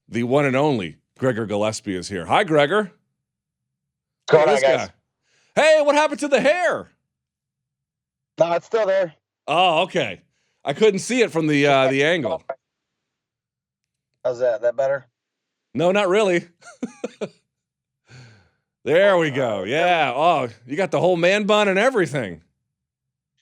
The one and only Gregor Gillespie is here. Hi, Gregor. What's Look going at on, this guys? guy. Hey, what happened to the hair? No, it's still there. Oh, okay. I couldn't see it from the angle. How's that? That better? No, not really. There we go. Yeah. Oh, you got the whole man bun and everything.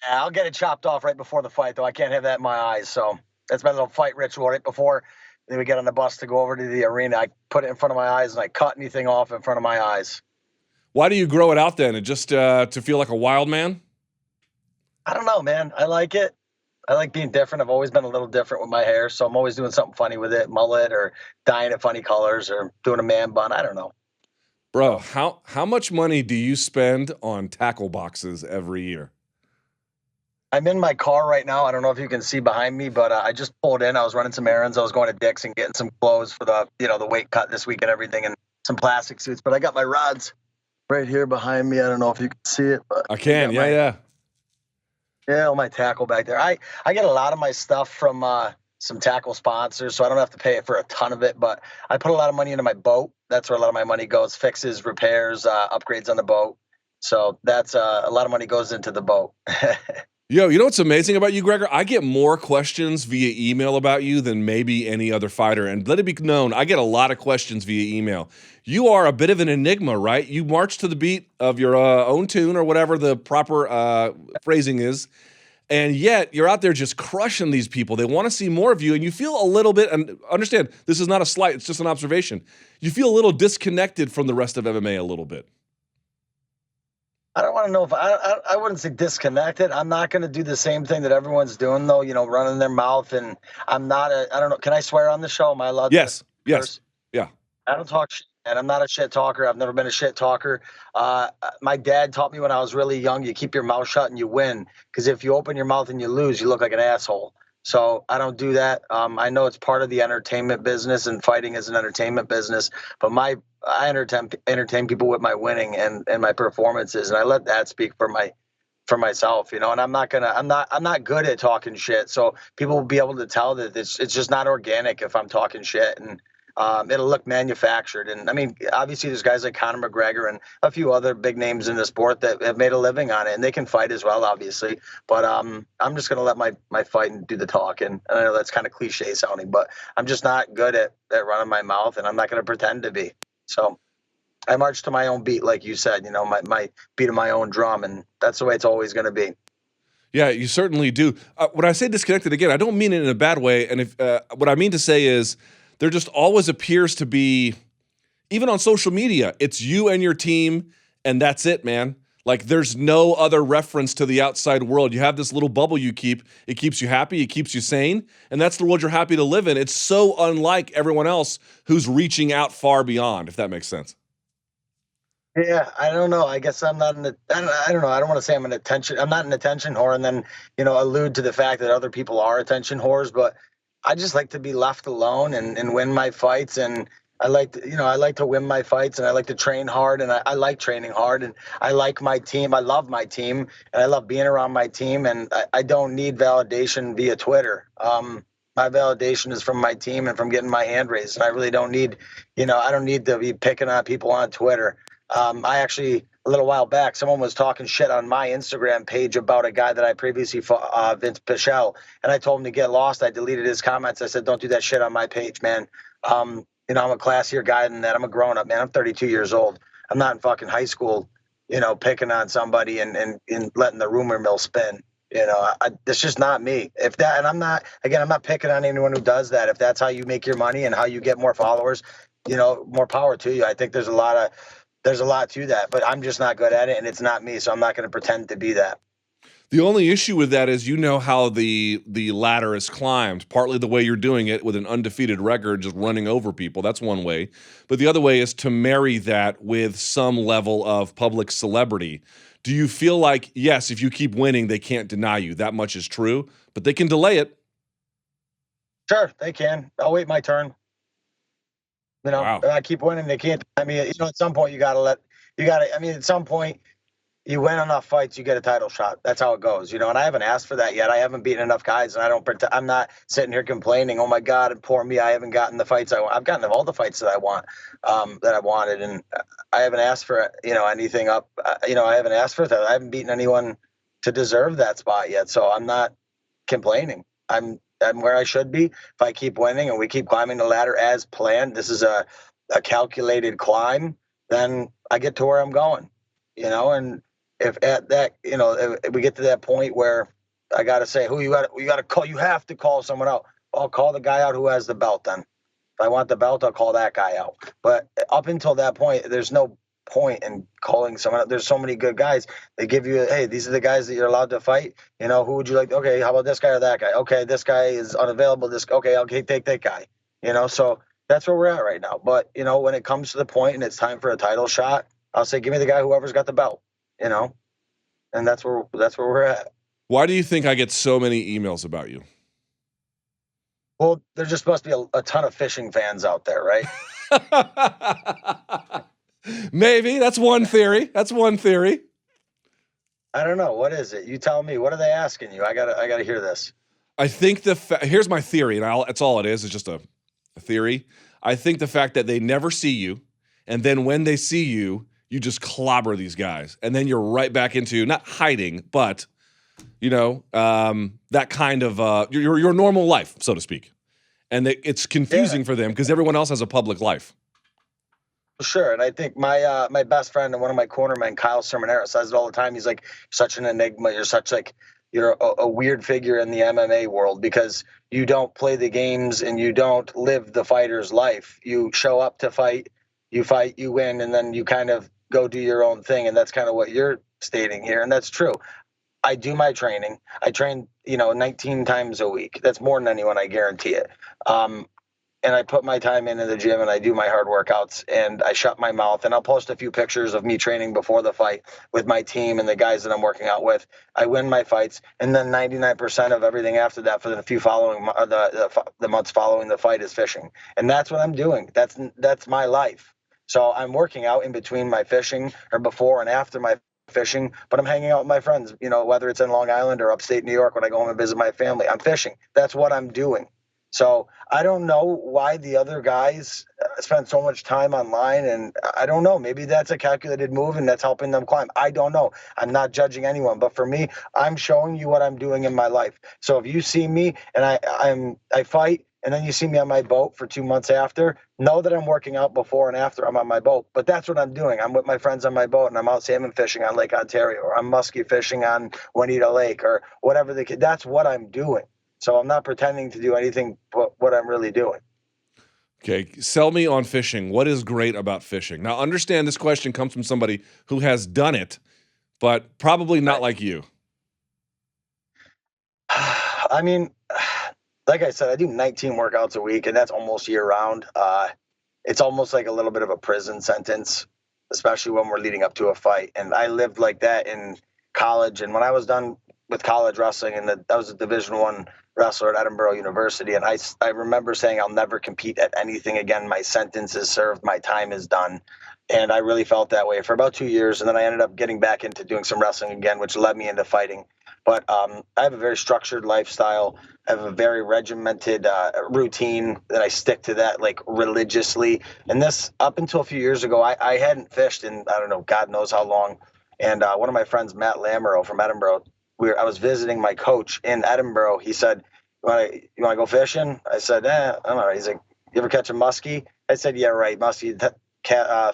Yeah, I'll get it chopped off right before the fight, though. I can't have that in my eyes. So that's my little fight ritual right before. Then we get on the bus to go over to the arena. I put it in front of my eyes and I cut anything off in front of my eyes. Why do you grow it out then? And just to feel like a wild man? I don't know, man. I like it. I like being different. I've always been a little different with my hair, so I'm always doing something funny with it, mullet or dyeing it funny colors or doing a man bun. I don't know. Bro, how much money do you spend on tackle boxes every year? I'm in my car right now. I don't know if you can see behind me, but I just pulled in. I was running some errands. I was going to Dick's and getting some clothes for the weight cut this week and everything, and some plastic suits. But I got my rods right here behind me. I don't know if you can see it, but I can. Yeah. all my tackle back there. I get a lot of my stuff from some tackle sponsors, so I don't have to pay for a ton of it. But I put a lot of money into my boat. That's where a lot of my money goes: fixes, repairs, upgrades on the boat. So that's a lot of money goes into the boat. Yo, you know what's amazing about you, Gregor? I get more questions via email about you than maybe any other fighter. And let it be known, I get a lot of questions via email. You are a bit of an enigma, right? You march to the beat of your own tune or whatever the proper phrasing is. And yet you're out there just crushing these people. They want to see more of you. And you feel a little bit, and understand, this is not a slight, it's just an observation. You feel a little disconnected from the rest of MMA a little bit. I don't want to know if I wouldn't say disconnected. I'm not going to do the same thing that everyone's doing, though, running their mouth. And I'm not I don't know. Can I swear on the show? Am I allowed to? Yes. Yeah. I don't talk shit, and I'm not a shit talker. I've never been a shit talker. My dad taught me when I was really young, you keep your mouth shut and you win. Because if you open your mouth and you lose, you look like an asshole. So I don't do that. I know it's part of the entertainment business, and fighting is an entertainment business. But I entertain people with my winning and my performances, and I let that speak for myself, and I'm not good at talking shit. So people will be able to tell that it's just not organic if I'm talking shit, and it'll look manufactured. And I mean, obviously there's guys like Conor McGregor and a few other big names in the sport that have made a living on it, and they can fight as well, obviously. But I'm just going to let my fight and do the talking. And I know that's kind of cliche sounding, but I'm just not good at running my mouth, and I'm not going to pretend to be. So I march to my own beat, like you said, my beat of my own drum, and that's the way it's always going to be. Yeah, you certainly do. When I say disconnected, again, I don't mean it in a bad way. And if what I mean to say is there just always appears to be, even on social media, it's you and your team, and that's it, man. Like there's no other reference to the outside world. You have this little bubble you keep. It keeps you happy. It keeps you sane. And that's the world you're happy to live in. It's so unlike everyone else who's reaching out far beyond, if that makes sense. Yeah, I don't know. I guess I'm not I don't know. I don't want to say I'm not an attention whore, and then, allude to the fact that other people are attention whores, but I just like to be left alone and win my fights. And I like to win my fights, and I like to train hard, and I like training hard, and I like my team. I love my team, and I love being around my team, and I don't need validation via Twitter. My validation is from my team and from getting my hand raised. And I really don't need, I don't need to be picking on people on Twitter. I actually, a little while back, someone was talking shit on my Instagram page about a guy that I previously fought, Vince Pichel, and I told him to get lost. I deleted his comments. I said, don't do that shit on my page, man. I'm a classier guy than that. I'm a grown up, man. I'm 32 years old. I'm not in fucking high school, picking on somebody and letting the rumor mill spin. That's just not me. And I'm not picking on anyone who does that. If that's how you make your money and how you get more followers, more power to you. I think there's a lot to that, but I'm just not good at it, and it's not me, so I'm not going to pretend to be that. The only issue with that is how the ladder is climbed, partly the way you're doing it with an undefeated record, just running over people. That's one way. But the other way is to marry that with some level of public celebrity. Do you feel like, yes, if you keep winning, they can't deny you? That much is true, but they can delay it. Sure, they can. I'll wait my turn. Wow. If I keep winning, they can't. I mean, at some point at some point, you win enough fights, you get a title shot. That's how it goes, and I haven't asked for that yet. I haven't beaten enough guys, and I'm not sitting here complaining, oh my God, and poor me, I haven't gotten the fights I want. I've gotten all the fights that I want, that I wanted, and I haven't asked for, anything up. I haven't asked for that. I haven't beaten anyone to deserve that spot yet, so I'm not complaining. I'm where I should be. If I keep winning and we keep climbing the ladder as planned, this is a calculated climb, then I get to where I'm going, and if at that, if we get to that point where I got to say, you got to call, you have to call someone out. I'll call the guy out who has the belt then. If I want the belt, I'll call that guy out. But up until that point, there's no point in calling someone out. There's so many good guys. They give you, hey, these are the guys that you're allowed to fight. Who would you like? Okay, how about this guy or that guy? Okay, this guy is unavailable. Okay, I'll take that guy. So that's where we're at right now. But, when it comes to the point and it's time for a title shot, I'll say, give me the guy, whoever's got the belt, and that's where we're at. Why do you think I get so many emails about you? Well, there just must be a ton of fishing fans out there, right? Maybe. That's one theory. I don't know. What is it? You tell me. What are they asking you? I gotta hear this. I think here's my theory, and that's all it is. It's just a theory. I think the fact that they never see you, and then when they see you, you just clobber these guys, and then you're right back into not hiding, but that kind of your normal life, so to speak, and it's confusing for them because everyone else has a public life. Sure, and I think my best friend and one of my cornermen, Kyle Sermonero, says it all the time. He's like, such an enigma. You're a weird figure in the MMA world because you don't play the games and you don't live the fighter's life. You show up to fight, you win, and then you kind of go do your own thing. And that's kind of what you're stating here. And that's true. I do my training. I train, 19 times a week. That's more than anyone, I guarantee it. And I put my time into the gym and I do my hard workouts and I shut my mouth, and I'll post a few pictures of me training before the fight with my team and the guys that I'm working out with. I win my fights, and then 99% of everything after that for the few following the months following the fight is fishing. And that's what I'm doing. That's my life. So I'm working out in between my fishing or before and after my fishing, but I'm hanging out with my friends, whether it's in Long Island or upstate New York when I go home and visit my family. I'm fishing. That's what I'm doing. So I don't know why the other guys spend so much time online, and I don't know. Maybe that's a calculated move and that's helping them climb. I don't know. I'm not judging anyone, but for me, I'm showing you what I'm doing in my life. So if you see me and I fight, and then you see me on my boat for 2 months after, know that I'm working out before and after I'm on my boat. But that's what I'm doing. I'm with my friends on my boat, and I'm out salmon fishing on Lake Ontario, or I'm muskie fishing on Juanita Lake, or whatever that's what I'm doing. So I'm not pretending to do anything but what I'm really doing. Okay, sell me on fishing. What is great about fishing? Now, understand this question comes from somebody who has done it, but probably not like you. I mean, like I said, I do 19 workouts a week, and that's almost year round. It's almost like a little bit of a prison sentence, especially when we're leading up to a fight. And I lived like that in college. And when I was done with college wrestling, and I was a Division I wrestler at Edinburgh University, and I remember saying, I'll never compete at anything again. My sentence is served. My time is done. And I really felt that way for about 2 years. And then I ended up getting back into doing some wrestling again, which led me into fighting. But I have a very structured lifestyle. I have a very regimented routine that I stick to that like religiously. And this, up until a few years ago, I hadn't fished in, I don't know, God knows how long. And one of my friends, Matt Lamoureux from Edinburgh, I was visiting my coach in Edinburgh. He said, you want to go fishing? I said, I don't know. He's like, you ever catch a muskie? I said, yeah, right. Muskie,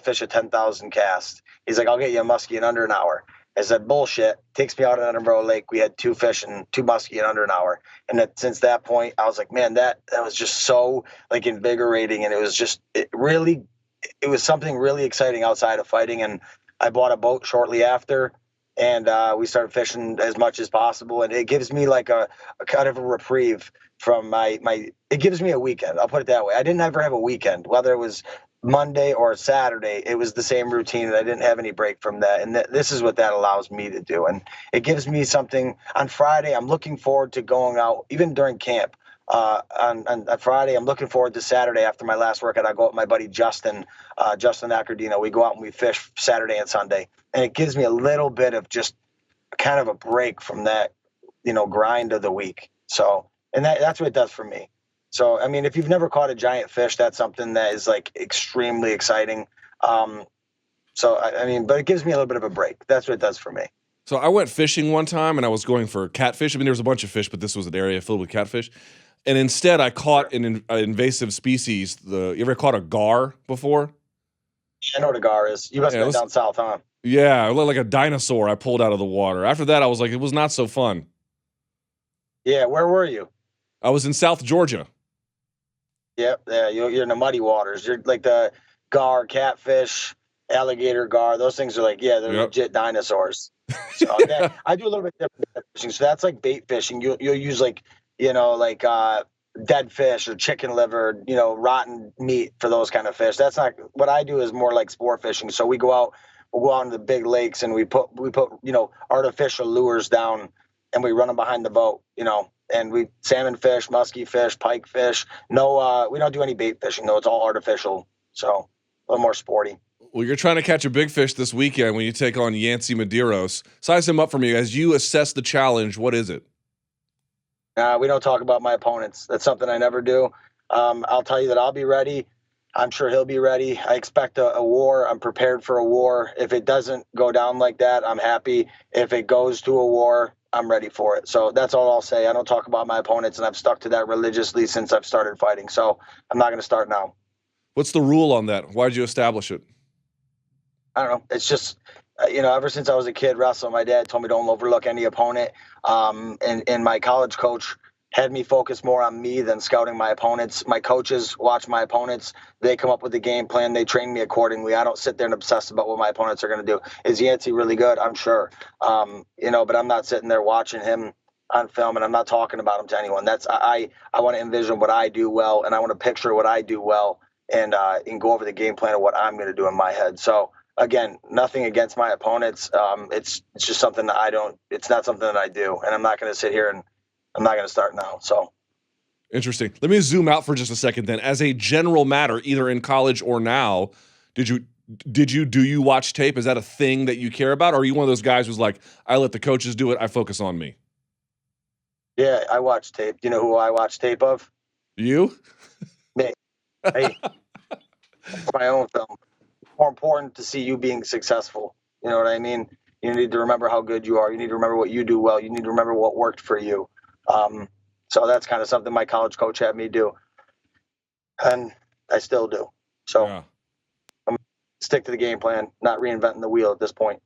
fish a 10,000 cast. He's like, I'll get you a muskie in under an hour. I said, bullshit. Takes me out in Edinburgh Lake. We had 2 fish and 2 muskie in under an hour. And since that point, I was like, man, that was just so like invigorating. And it was something really exciting outside of fighting. And I bought a boat shortly after, and we started fishing as much as possible. And it gives me like a kind of a reprieve from it gives me a weekend. I'll put it that way. I didn't ever have a weekend, whether it was Monday or Saturday. It was the same routine, and I didn't have any break from that. And this is what that allows me to do. And it gives me something. On Friday, I'm looking forward to going out, even during camp. on Friday. I'm looking forward to Saturday after my last workout. I go with my buddy Justin Accordino. We go out and we fish Saturday and Sunday, and it gives me a little bit of just kind of a break from that, grind of the week. So, and that's what it does for me. So, I mean, if you've never caught a giant fish, that's something that is like extremely exciting. So, I mean, but it gives me a little bit of a break. That's what it does for me. So I went fishing one time and I was going for catfish. I mean, there was a bunch of fish, but this was an area filled with catfish. And instead, I caught an invasive species. You ever caught a gar before? I know what a gar is. You must have been down south, huh? Yeah, it looked like a dinosaur I pulled out of the water. After that, I was like, it was not so fun. Yeah, where were you? I was in South Georgia. Yep, yeah, you're in the muddy waters. You're like the gar, catfish, alligator gar. Those things are like, they're legit dinosaurs. So I do a little bit different fishing. So that's like bait fishing. You'll use like dead fish or chicken liver, rotten meat for those kind of fish. That's not what I do. Is more like sport fishing. So we'll go out into the big lakes and we put artificial lures down and we run them behind the boat, and we salmon fish, musky fish, pike fish. No, we don't do any bait fishing though. It's all artificial. So a little more sporty. Well, you're trying to catch a big fish this weekend when you take on Yancy Medeiros. Size him up for me. As you assess the challenge, what is it? We don't talk about my opponents. That's something I never do. I'll tell you that I'll be ready. I'm sure he'll be ready. I expect a war. I'm prepared for a war. If it doesn't go down like that, I'm happy. If it goes to a war, I'm ready for it. So that's all I'll say. I don't talk about my opponents, and I've stuck to that religiously since I've started fighting. So I'm not going to start now. What's the rule on that? Why did you establish it? I don't know. It's just, ever since I was a kid wrestling, my dad told me don't overlook any opponent. And my college coach had me focus more on me than scouting my opponents. My coaches watch my opponents. They come up with a game plan. They train me accordingly. I don't sit there and obsess about what my opponents are going to do. Is Yancy really good? I'm sure. But I'm not sitting there watching him on film, and I'm not talking about him to anyone. I want to envision what I do well, and I want to picture what I do well, and go over the game plan of what I'm going to do in my head. So, again, nothing against my opponents. It's just something that it's not something that I do, and I'm not going to sit here and I'm not going to start now. So interesting. Let me zoom out for just a second then. As a general matter, either in college or now, do you watch tape? Is that a thing that you care about? Or are you one of those guys who's like, I let the coaches do it, I focus on me? Yeah, I watch tape. You know who I watch tape of? You? Me. Hey, it's my own film. More important to see you being successful. You know what I mean? You need to remember how good you are. You need to remember what you do well. You need to remember what worked for you. So that's kind of something my college coach had me do, and I still do. So I'm gonna stick to the game plan, not reinventing the wheel at this point.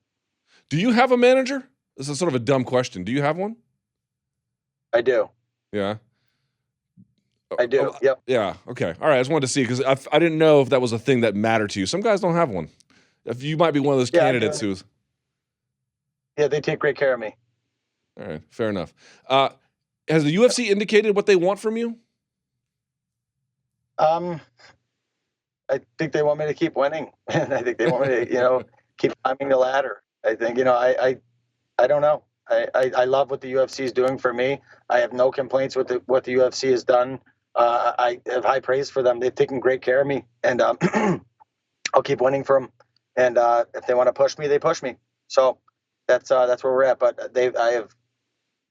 Do you have a manager? This is sort of a dumb question. Do you have one? I do. Yeah. I do. Yep. Yeah. Okay. All right. I just wanted to see because I didn't know if that was a thing that mattered to you. Some guys don't have one. If you might be one of those candidates who's. Yeah, they take great care of me. All right. Fair enough. Has the UFC indicated what they want from you? I think they want me to keep winning. I think they want me to, keep climbing the ladder. I think, I don't know. I love what the UFC is doing for me. I have no complaints with what the UFC has done. I have high praise for them. They've taken great care of me, and I'll keep winning for them. And if they want to push me, they push me. So that's where we're at. But I have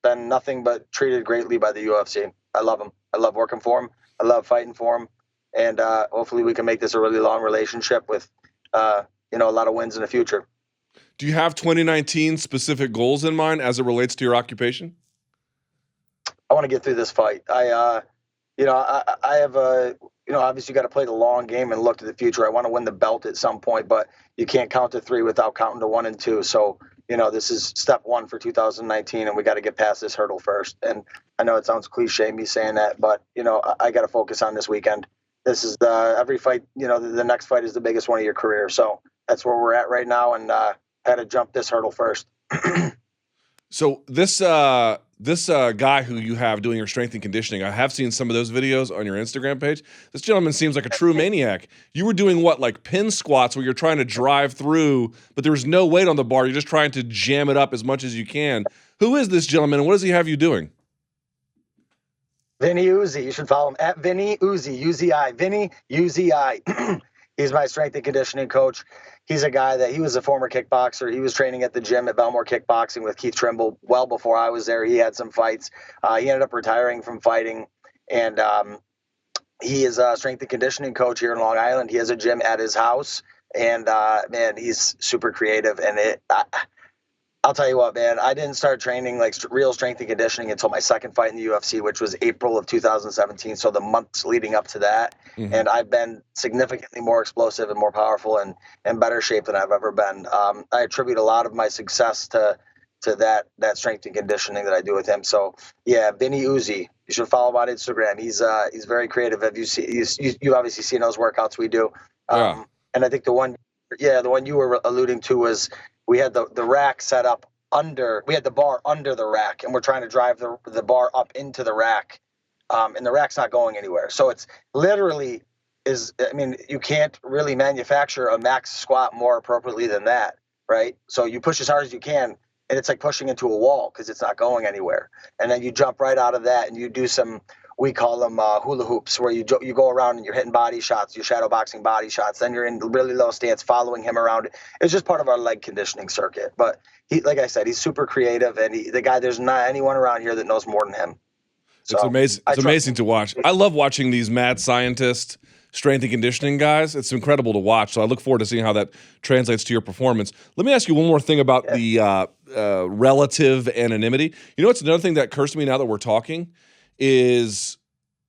been nothing but treated greatly by the UFC. I love them. I love working for them. I love fighting for them. And hopefully we can make this a really long relationship with, a lot of wins in the future. Do you have 2019 specific goals in mind as it relates to your occupation? I want to get through this fight. I have obviously you got to play the long game and look to the future. I want to win the belt at some point, but you can't count to 3 without counting to 1 and 2. So, this is step 1 for 2019, and we got to get past this hurdle first. And I know it sounds cliche me saying that, but, I got to focus on this weekend. This is every fight, the next fight is the biggest one of your career. So that's where we're at right now. And I had to jump this hurdle first. So this guy who you have doing your strength and conditioning, I have seen some of those videos on your Instagram page. This gentleman seems like a true maniac. You were doing what, like pin squats where you're trying to drive through, but there's no weight on the bar. You're just trying to jam it up as much as you can. Who is this gentleman and what does he have you doing? Vinny Uzi. You should follow him at Vinny Uzi, U-Z-I. Vinny U-Z-I. He's my strength and conditioning coach. He's a guy that he was a former kickboxer. He was training at the gym at Belmore Kickboxing with Keith Trimble well before I was there. He had some fights. He ended up retiring from fighting, and he is a strength and conditioning coach here in Long Island. He has a gym at his house, and man, he's super creative. And I'll tell you what, man, I didn't start training like real strength and conditioning until my second fight in the UFC, which was April of 2017. So the months leading up to that. Mm-hmm. And I've been significantly more explosive and more powerful and in better shape than I've ever been. I attribute a lot of my success to that strength and conditioning that I do with him. So yeah, Vinny Uzi, you should follow him on Instagram. He's very creative. Have you seen, you obviously seen those workouts we do. Yeah. And I think the one you were alluding to was, we had the rack set up we had the bar under the rack, and we're trying to drive the bar up into the rack. And the rack's not going anywhere. So it's literally you can't really manufacture a max squat more appropriately than that, right? So you push as hard as you can, and it's like pushing into a wall because it's not going anywhere. And then you jump right out of that, and you do some, we call them hula hoops, where you go around and you're hitting body shots, you're shadow boxing body shots. Then you're in really low stance, following him around. It's just part of our leg conditioning circuit. But he, like I said, he's super creative, and there's not anyone around here that knows more than him. So it's amazing. It's amazing to watch. I love watching these mad scientist strength and conditioning guys. It's incredible to watch. So I look forward to seeing how that translates to your performance. Let me ask you one more thing about the relative anonymity. You know, it's another thing that occurs to me now that we're talking is,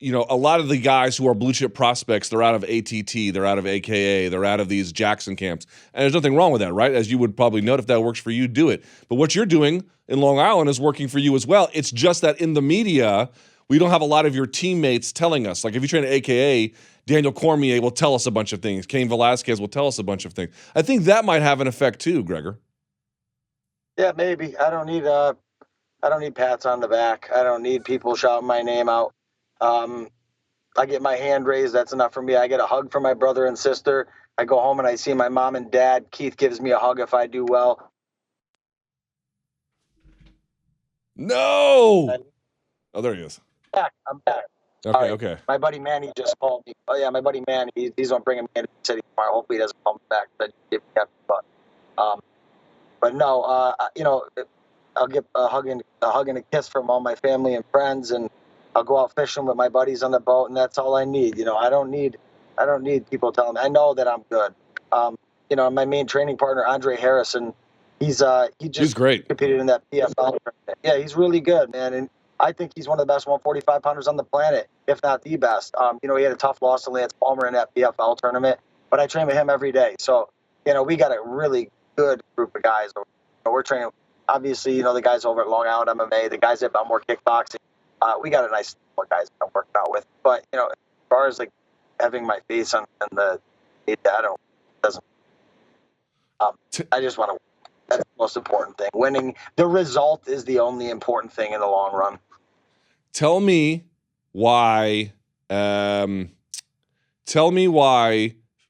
you know, a lot of the guys who are blue chip prospects, they're out of ATT, they're out of AKA, they're out of these Jackson camps. And there's nothing wrong with that, right? As you would probably note, if that works for you, do it. But what you're doing in Long Island is working for you as well. It's just that in the media, we don't have a lot of your teammates telling us. Like if you train at AKA, Daniel Cormier will tell us a bunch of things. Cain Velasquez will tell us a bunch of things. I think that might have an effect too, Gregor. Yeah, maybe. I don't need pats on the back. I don't need people shouting my name out. I get my hand raised. That's enough for me. I get a hug from my brother and sister. I go home and I see my mom and dad. Keith gives me a hug if I do well. No. Oh, there he is. I'm back. Okay. My buddy Manny just called me. Oh yeah, my buddy Manny. He's on bringing me into the city tomorrow. Hopefully he doesn't call me back. But no, you know, I'll get a hug and a kiss from all my family and friends, and I'll go out fishing with my buddies on the boat, and that's all I need. You know, I don't need people telling me. I know that I'm good. You know, my main training partner, Andre Harrison, he's great. Competed in that PFL tournament. Yeah, he's really good, man, and I think he's one of the best 145 pounders on the planet, if not the best. You know, he had a tough loss to Lance Palmer in that PFL tournament, but I train with him every day. So, you know, we got a really good group of guys. We're training, obviously, you know, the guys over at Long Island MMA, the guys at Belmore Kickboxing. We got a nice group of guys I'm working out with. But, you know, as far as like having my face on the I just want to win. That's the most important thing. Winning, the result is the only important thing in the long run. Tell me why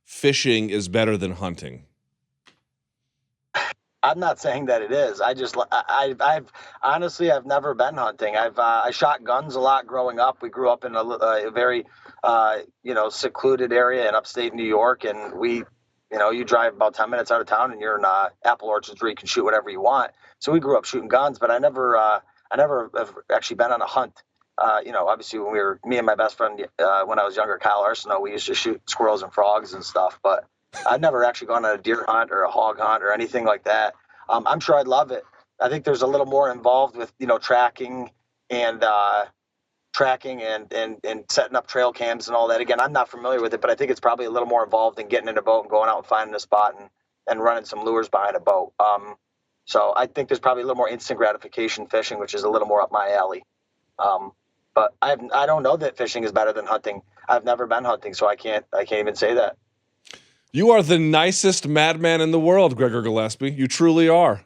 fishing is better than hunting. I'm not saying that it is. I've honestly, I've never been hunting. I shot guns a lot growing up. We grew up in a very, you know, secluded area in upstate New York, and you know, you drive about 10 minutes out of town and you're in apple orchards where you can shoot whatever you want. So we grew up shooting guns, but I never have actually been on a hunt. You know, obviously when me and my best friend, when I was younger, Kyle Arsenault, we used to shoot squirrels and frogs and stuff, but I've never actually gone on a deer hunt or a hog hunt or anything like that. I'm sure I'd love it. I think there's a little more involved with, you know, tracking and setting up trail cams and all that. Again, I'm not familiar with it, but I think it's probably a little more involved in getting in a boat and going out and finding a spot and running some lures behind a boat. So I think there's probably a little more instant gratification fishing, which is a little more up my alley. But I don't know that fishing is better than hunting. I've never been hunting, so I can't even say that. You are the nicest madman in the world, Gregor Gillespie. You truly are.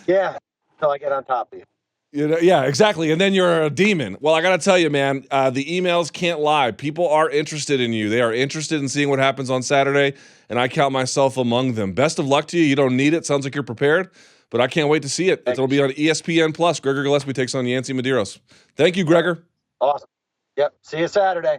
Yeah, until I get on top of you. You know, yeah, exactly. And then you're a demon. Well, I got to tell you, man, the emails can't lie. People are interested in you. They are interested in seeing what happens on Saturday, and I count myself among them. Best of luck to you. You don't need it. Sounds like you're prepared. but I can't wait to see it. It'll be on ESPN Plus. Gregor Gillespie takes on Yancy Medeiros. Thank you, Gregor. Awesome. Yep. See you Saturday.